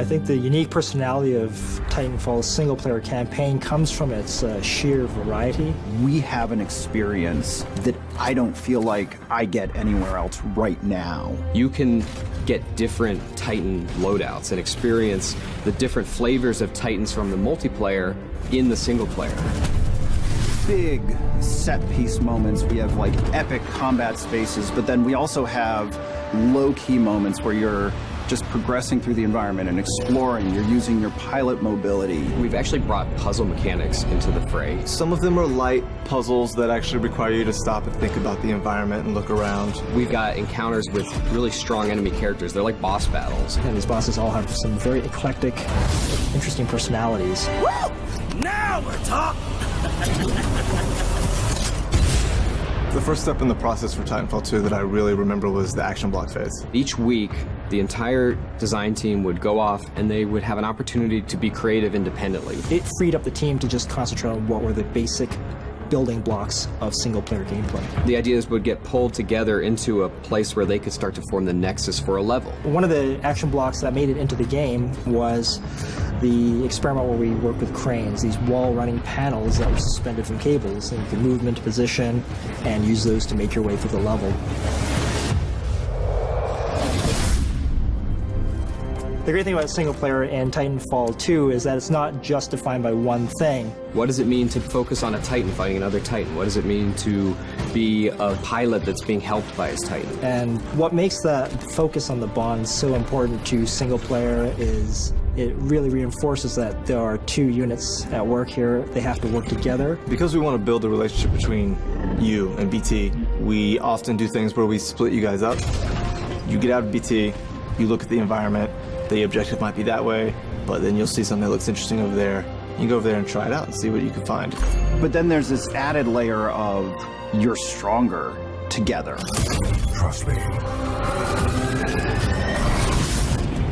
I think the unique personality of Titanfall's single-player campaign comes from its sheer variety. We have an experience that I don't feel like I get anywhere else right now. You can get different Titan loadouts and experience the different flavors of Titans from the multiplayer in the single player. Big set-piece moments. We have like epic combat spaces, but then we also have low-key moments where you're just progressing through the environment and exploring. You're using your pilot mobility. We've actually brought puzzle mechanics into the fray. Some of them are light puzzles that actually require you to stop and think about the environment and look around. We've got encounters with really strong enemy characters. They're like boss battles. And these bosses all have some very eclectic, interesting personalities. Woo! Now we're talking! The first step in the process for Titanfall 2 that I really remember was the action block phase. Each week, the entire design team would go off and they would have an opportunity to be creative independently. It freed up the team to just concentrate on what were the basic building blocks of single-player gameplay. The ideas would get pulled together into a place where they could start to form the nexus for a level. One of the action blocks that made it into the game was the experiment where we worked with cranes, these wall-running panels that were suspended from cables, and you could move them into position and use those to make your way through the level. The great thing about single player in Titanfall 2 is that it's not just defined by one thing. What does it mean to focus on a Titan fighting another Titan? What does it mean to be a pilot that's being helped by his Titan? And what makes that focus on the bonds so important to single player is it really reinforces that there are two units at work here. They have to work together. Because we want to build a relationship between you and BT, we often do things where we split you guys up. You get out of BT, you look at the environment, the objective might be that way, but then you'll see something that looks interesting over there. You can go over there and try it out and see what you can find. But then there's this added layer of you're stronger together. Trust me.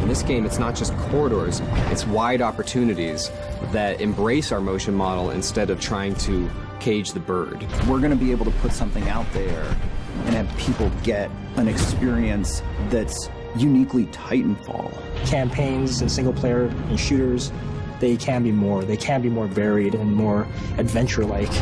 In this game, it's not just corridors, it's wide opportunities that embrace our motion model instead of trying to cage the bird. We're going to be able to put something out there and have people get an experience that's uniquely Titanfall. Campaigns and single player and shooters, they can be more varied and more adventure-like.